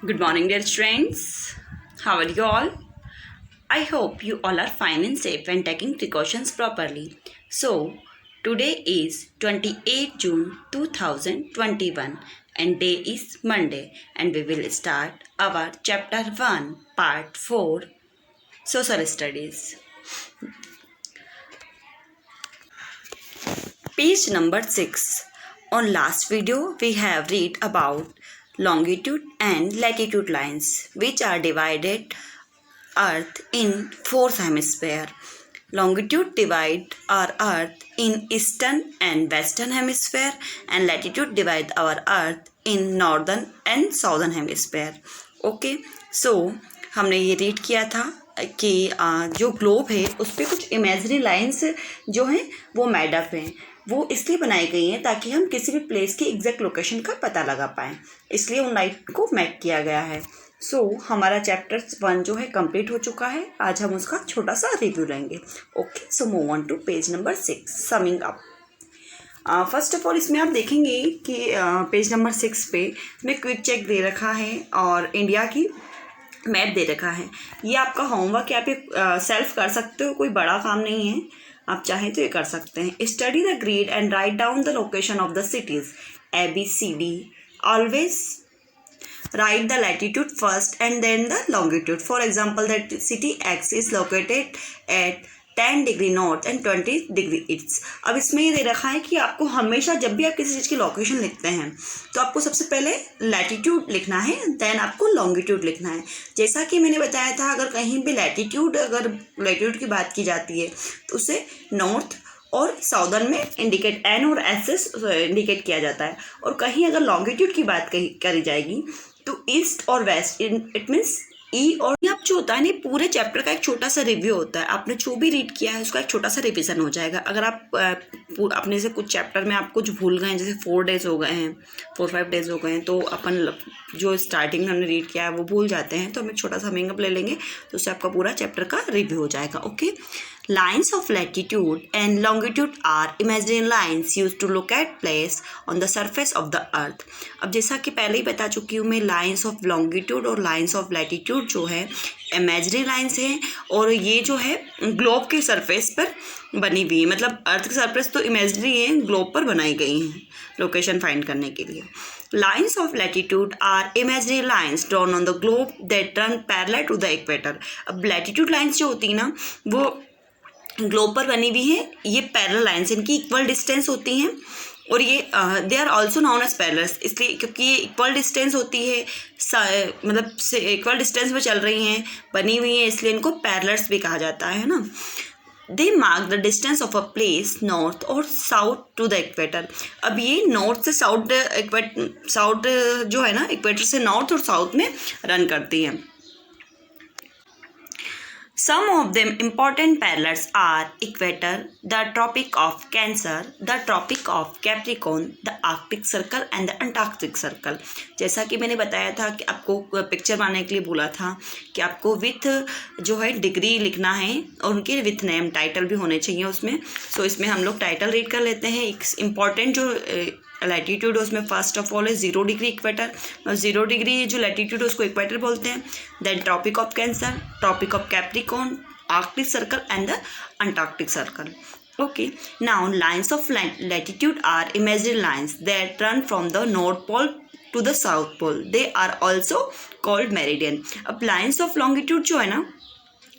Good morning, dear students. How are you all? I hope you all are fine and safe and taking precautions properly. So, today is 28 June 2021 and day is Monday, and we will start our chapter 1, part 4, Social Studies. Page number 6. On last video, we have read about longitude and latitude lines, which are divided Earth in four hemispheres. Longitude divide our Earth in eastern and western hemisphere, and latitude divide our Earth in northern and southern hemisphere. Okay so हमने ये read किया था कि जो globe है उस पर कुछ इमेजिनरी लाइंस जो हैं वो मेड अप हैं. वो इसलिए बनाई गई हैं ताकि हम किसी भी प्लेस की एग्जैक्ट लोकेशन का पता लगा पाएँ, इसलिए उन लाइन को मैप किया गया है. हमारा चैप्टर 1 जो है कंप्लीट हो चुका है. आज हम उसका छोटा सा रिव्यू लेंगे. Okay so move on to page number 6, summing up. First of all इसमें आप देखेंगे कि पेज नंबर 6 पे इसमें क्विक चेक दे रखा है और इंडिया की मैप दे रखा है. ये आपका होमवर्क है, आप ये सेल्फ कर सकते हो, कोई बड़ा काम नहीं है, आप चाहें तो ये कर सकते हैं. Study the grid and write down the location of the cities ABCD. Always write the latitude first and then the longitude. For example, that city X is located at 10 degree north and 20 degree east. अब इसमें ये दे रखा है कि आपको हमेशा जब भी आप किसी चीज़ की लोकेशन लिखते हैं तो आपको सबसे पहले लैटिट्यूड लिखना है, देन आपको लॉन्गिट्यूड लिखना है. जैसा कि मैंने बताया था, अगर कहीं भी लैटिट्यूड की बात की जाती है तो उसे नॉर्थ और साउदर्न में इंडिकेट N और SS इंडिकेट किया जाता है. और कहीं अगर लॉन्गिट्यूड की बात करी जाएगी तो ईस्ट और वेस्ट, इट मीन्स ई. और अब जो होता है ना, पूरे चैप्टर का एक छोटा सा रिव्यू होता है. आपने जो भी रीड किया है उसका एक छोटा सा रिवीजन हो जाएगा. अगर आप अपने से कुछ चैप्टर में आप कुछ भूल गए हैं, जैसे 4 डेज हो गए हैं, 4-5 डेज हो गए हैं, तो अपन जो स्टार्टिंग में हमने रीड किया है वो भूल जाते हैं, तो हम एक छोटा सा समिंग अप ले लेंगे तो उससे आपका पूरा चैप्टर का रिव्यू हो जाएगा. Okay, lines of latitude and longitude are imaginary lines used to locate place on the surface of the earth. अब जैसा कि पहले ही बता चुकी हूँ मैं, lines of longitude और lines of latitude जो है imaginary lines हैं और ये जो है ग्लोब के सरफेस पर बनी हुई है. मतलब अर्थ की सरफेस तो इमेजिनरी है, ग्लोब पर बनाई गई हैं लोकेशन फाइंड करने के लिए. Lines of latitude are imaginary lines drawn on the globe that run parallel to the equator. अब latitude lines जो होती है ना, वो ग्लोब पर बनी हुई है. ये पैरेलल लाइन्स, इनकी इक्वल डिस्टेंस होती हैं और ये they are also known as parallels, इसलिए क्योंकि ये इक्वल डिस्टेंस होती है, मतलब से इक्वल डिस्टेंस में चल रही हैं, बनी हुई हैं, इसलिए इनको पैरेलल्स भी कहा जाता है ना. They mark the distance of a place north और साउथ टू द इक्वेटर. अब ये नॉर्थ से साउथ जो है ना, इक्वेटर से नॉर्थ और साउथ में रन करती हैं. Some of them important parallels are equator, the Tropic of Cancer, the Tropic of Capricorn, the Arctic Circle and the Antarctic Circle. जैसा कि मैंने बताया था कि आपको पिक्चर बनाने के लिए बोला था कि आपको विथ जो है डिग्री लिखना है और उनके विथ नेम टाइटल भी होने चाहिए उसमें. सो इसमें हम लोग टाइटल रीड कर लेते हैं. एक इम्पॉर्टेंट जो लैटिट्यूड उसमें फर्स्ट ऑफ ऑल है 0 डिग्री इक्वेटर. 0 डिग्री जो लैटिट्यूड है उसको इक्वेटर बोलते हैं. Then tropic of cancer, tropic of capricorn, arctic circle and the antarctic circle. Okay, now lines of latitude are imaginary lines that run from the North Pole to the South Pole. They are also called meridian. अब lines of longitude जो है ना,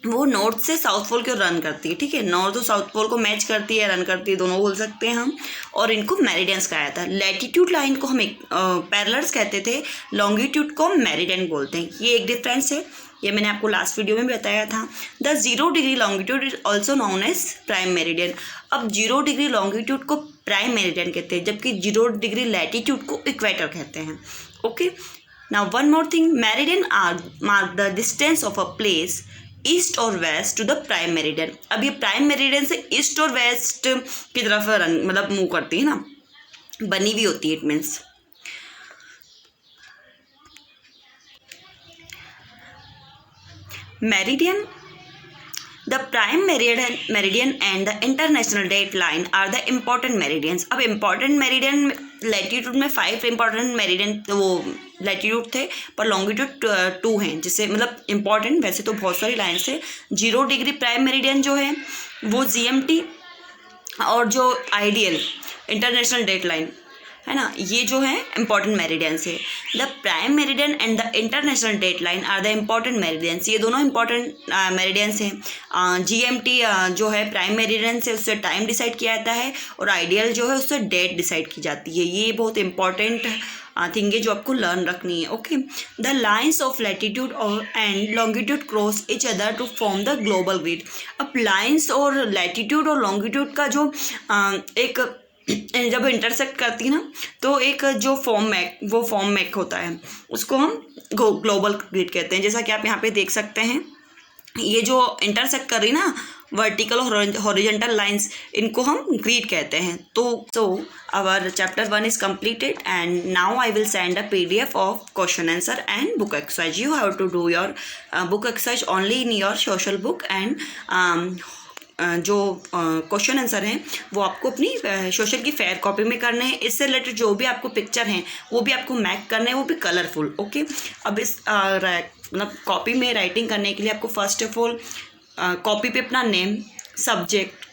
वो north से south pole को run करती है. ठीक है, नॉर्थ और साउथ पोल को मैच करती है, रन करती है, दोनों बोल सकते हैं हम, और इनको मेरिडियंस कहा जाता है. लैटिट्यूड लाइन को हम पैरेलल्स कहते थे, लॉन्गिट्यूड को हम मेरिडियन बोलते हैं. ये एक डिफरेंस है, ये मैंने आपको लास्ट वीडियो में भी बताया था. The 0 degree longitude is also known as prime meridian. अब 0 डिग्री लॉन्गिट्यूड को प्राइम मेरिडियन कहते हैं, जबकि 0 डिग्री लैटिट्यूड को इक्वेटर कहते हैं. Okay, now one more thing, meridian are mark the distance of a place east और west to the prime meridian. अब ये प्राइम मेरिडियन से ईस्ट और वेस्ट की तरफ मतलब मूव करती है ना, बनी हुई होती है. It means meridian, the prime meridian and the international date line are the important meridians. अब इम्पॉर्टेंट मेरिडियन लैटीट्यूड में 5 इंपॉर्टेंट मेरिडियन वो लैटीट्यूड थे, पर लॉन्गिट्यूड 2 हैं, जिससे मतलब इंपॉर्टेंट, वैसे तो बहुत सारी लाइन्स है। 0 डिग्री प्राइम मेरिडियन जो है वो GMT, और जो आइडियल इंटरनेशनल डेट लाइन है ना, ये जो है इंपॉर्टेंट मेरिडियंस है। The prime meridian and the international date line are the important meridians, ये दोनों इंपॉर्टेंट मेरिडियंस हैं। GMT जो है प्राइम मेरिडियन से, उससे टाइम डिसाइड किया जाता है, और आइडियल जो है उससे डेट डिसाइड की जाती है। ये बहुत इंपॉर्टेंट थिंग है जो आपको लर्न रखनी है। Okay, the lines of latitude और and longitude cross each other to form the global grid. अब लाइन्स और लैटीट्यूड और लॉन्गिट्यूड का जो एक जब इंटरसेक्ट करती है ना, तो एक जो फॉर्म मेक होता है, उसको हम ग्लोबल ग्रिड कहते हैं। जैसा कि आप यहाँ पे देख सकते हैं, ये जो इंटरसेक्ट कर रही ना वर्टिकल और हॉरिजॉन्टल लाइंस, इनको हम ग्रिड कहते हैं। तो our chapter 1 is completed, and now I will send a PDF of question answer and book exercise. You have to do your book exercise only in your social book, and जो question answer हैं वो आपको अपनी social की fair copy में करने हैं। इससे रिलेटेड जो भी आपको पिक्चर हैं वो भी आपको मैक करने हैं, वो भी कलरफुल। ओके, अब इस मतलब कॉपी में राइटिंग करने के लिए आपको फर्स्ट ऑफ ऑल कॉपी पे अपना नेम, सब्जेक्ट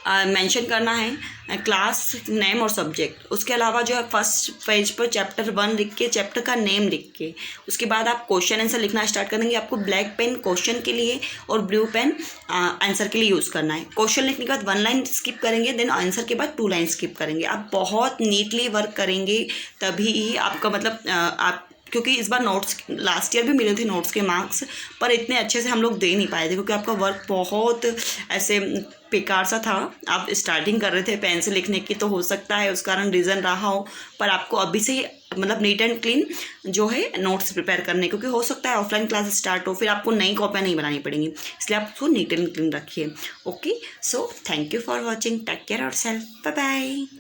मेंशन करना है, क्लास नेम और सब्जेक्ट। उसके अलावा जो है फर्स्ट पेज पर चैप्टर 1 लिख के, चैप्टर का नेम लिख के, उसके बाद आप क्वेश्चन आंसर लिखना स्टार्ट करेंगे। आपको ब्लैक पेन क्वेश्चन के लिए और ब्लू पेन आंसर के लिए यूज़ करना है। क्वेश्चन लिखने के बाद 1 लाइन स्किप करेंगे, देन आंसर के बाद 2 लाइन स्किप करेंगे। आप बहुत नीटली वर्क करेंगे, तभी आपका मतलब आप, क्योंकि इस बार नोट्स लास्ट ईयर भी मिले थे नोट्स के मार्क्स, पर इतने अच्छे से हम लोग दे नहीं पाए थे क्योंकि आपका वर्क बहुत ऐसे बेकार सा था। आप स्टार्टिंग कर रहे थे पेन से लिखने की, तो हो सकता है उस कारण रीज़न रहा हो, पर आपको अभी से मतलब नीट एंड क्लीन जो है नोट्स प्रिपेयर करने, क्योंकि हो सकता है ऑफलाइन क्लास स्टार्ट हो, फिर आपको नई कॉपियाँ नहीं बनानी पड़ेंगी, इसलिए आप उसको नीट एंड क्लीन रखिए। Okay, so thank you for watching, take care yourself, bye bye.